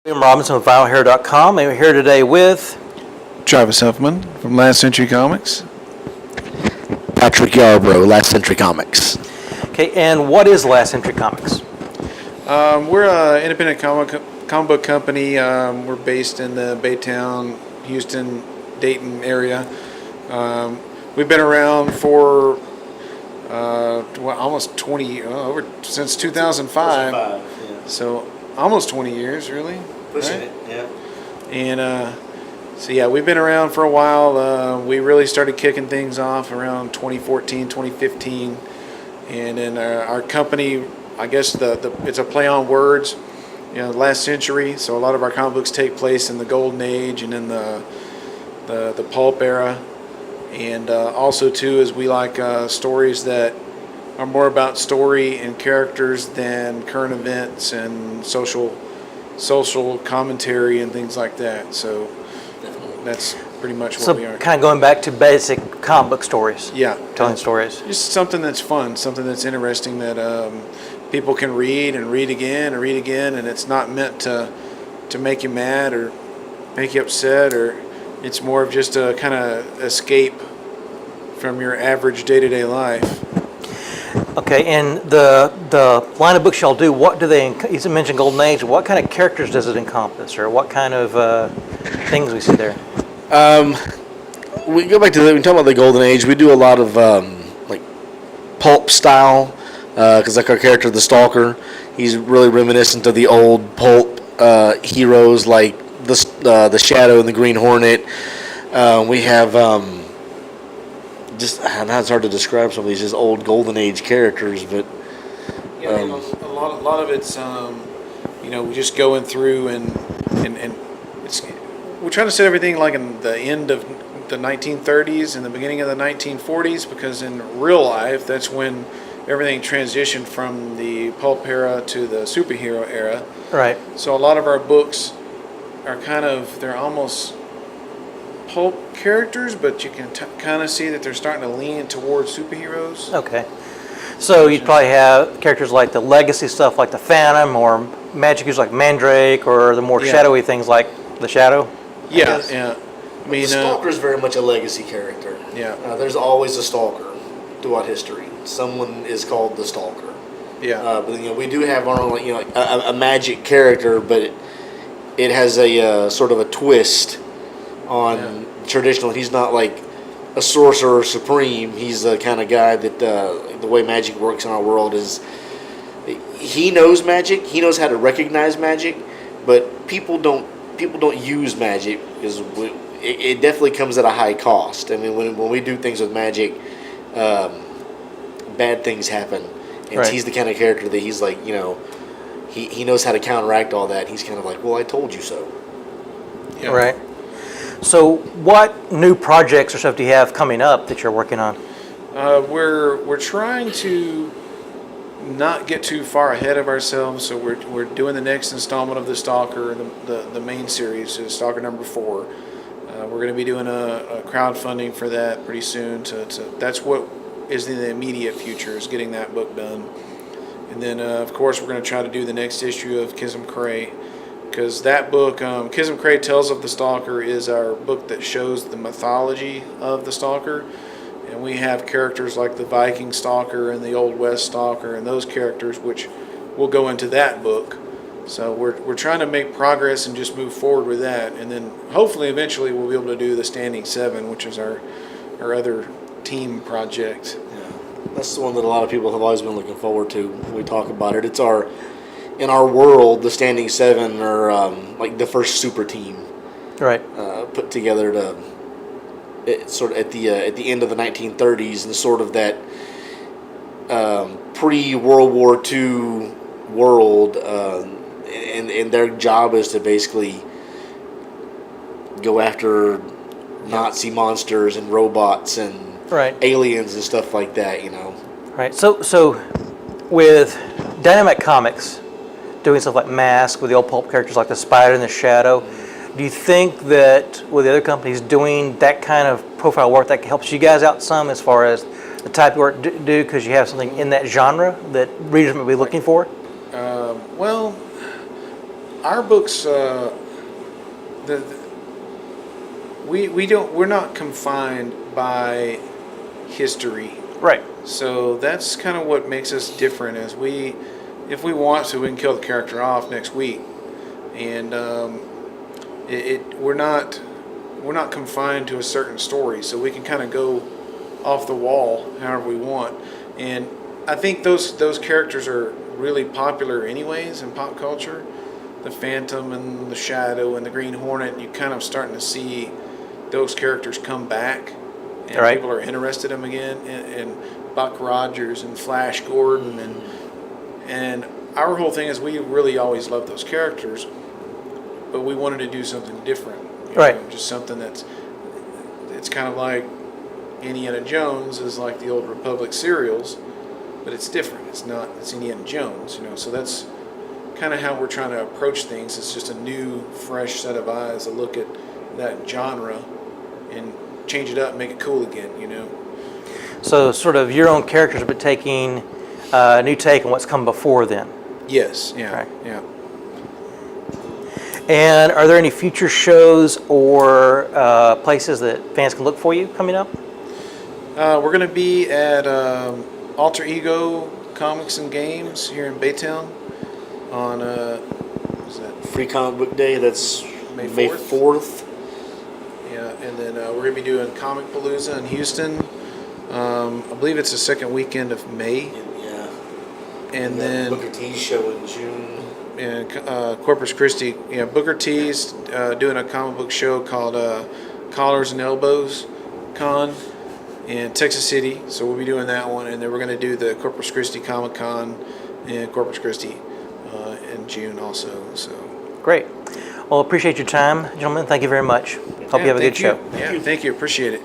I'm Robinson with VinylHair.com, and we're here today with Travis Huffman from Last Century Comics. Patrick Yarbrough, Last Century Comics. Okay, and what is Last Century Comics? We're an independent comic book company. We're based in the Baytown, Houston, Dayton area. We've been around for almost 20, since 2005. Yeah. So almost 20 years, really. Pushing right? it, yeah. And so yeah, we've been around for a while. We really started kicking things off around 2014, 2015. And then our company, I guess it's a play on words, last century. So a lot of our comic books take place in the golden age and in the pulp era. And also too is we like stories that are more about story and characters than current events and social commentary and things like that. So that's pretty much what we are. So kind of going back to basic comic book stories. Yeah. Telling stories. Just something that's fun, something that's interesting that people can read and read again and read again, and it's not meant to make you mad or make you upset, or it's more of just a kind of escape from your average day-to-day life. Okay, and the line of books y'all do, what do they, you mentioned Golden Age, what kind of characters does it encompass, or what kind of things we see there? We go back to we talk about the Golden Age. We do a lot of like pulp style, because like our character, the Stalker, he's really reminiscent of the old pulp heroes like the Shadow and the Green Hornet. We have now it's hard to describe some of these just old Golden Age characters, but a lot of it's we just going through and it's we're trying to set everything like in the end of the 1930s and the beginning of the 1940s, because in real life that's when everything transitioned from the pulp era to the superhero era. Right. So a lot of our books are they're almost pulp characters, but you can kind of see that they're starting to lean towards superheroes. Okay. So you'd probably have characters like the legacy stuff like the Phantom, or magic users like Mandrake, or the more shadowy things like the Shadow? Yeah. I mean, the Stalker is very much a legacy character. Yeah. There's always a Stalker throughout history. Someone is called the Stalker. Yeah. But we do have our own a magic character, but it has a sort of a twist on traditional. He's not like a sorcerer supreme. He's the kind of guy that the way magic works in our world is he knows magic. He knows how to recognize magic, but people don't use magic because it definitely comes at a high cost. I mean, when we do things with magic, bad things happen, and right. He's the kind of character that he's like, he knows how to counteract all that. He's kind of like, well, I told you so. Yeah. Right. So what new projects or stuff do you have coming up that you're working on? We're trying to not get too far ahead of ourselves, so we're doing the next installment of the Stalker, the main series, Stalker number 4. We're going to be doing a crowdfunding for that pretty soon. That's what is in the immediate future, is getting that book done. And then, of course, we're going to try to do the next issue of Kism Cray, because that book, Kism Cray Tales of the Stalker, is our book that shows the mythology of the Stalker. And we have characters like the Viking Stalker and the Old West Stalker and those characters, which will go into that book. So we're trying to make progress and just move forward with that. And then hopefully eventually we'll be able to do the Standing 7, which is our other team project. Yeah. That's the one that a lot of people have always been looking forward to when we talk about it. It's in our world, the Standing 7 are like the first super team, Right. Put together sort of at the end of the 1930s, and sort of that pre-World War II world, and their job is to basically go after Nazi monsters and robots and Right. aliens and stuff like that. Right. So with Dynamite Comics doing stuff like Mask with the old pulp characters like the Spider and the Shadow, do you think that with the other companies doing that kind of profile work, that helps you guys out some as far as the type of work do, because you have something in that genre that readers might be looking for? Well, our books, we're not confined by history. Right. So that's kind of what makes us different. Is if we want to, we can kill the character off next week, and we're not confined to a certain story. So we can kind of go off the wall however we want. And I think those characters are really popular anyways in pop culture. The Phantom and the Shadow and the Green Hornet. You kind of starting to see those characters come back, and Right. people are interested in them again. And Buck Rogers and Flash Gordon and our whole thing is we really always loved those characters, but we wanted to do something different. Right. Just something it's kind of like Indiana Jones is like the old Republic serials, but it's different. It's Indiana Jones, so that's kind of how we're trying to approach things. It's just a new, fresh set of eyes to look at that genre and change it up, make it cool again, So sort of your own characters, but taking a new take on what's come before then. Yes, yeah, Right. yeah. And are there any future shows or places that fans can look for you coming up? We're going to be at Alter Ego Comics and Games here in Baytown on what's that? Free Comic Book Day. That's May May 4th. Yeah, and then we're going to be doing Comic Palooza in Houston. I believe it's the second weekend of May. Yeah. And that then Booker T's show in June. and Corpus Christi. Yeah, Booker T's doing a comic book show called Collars and Elbows Con in Texas City. So we'll be doing that one, and then we're going to do the Corpus Christi Comic Con in Corpus Christi in June also. So Great. Well, appreciate your time, gentlemen. Thank you very much. Hope you have a good show. Yeah, thank you. Appreciate it.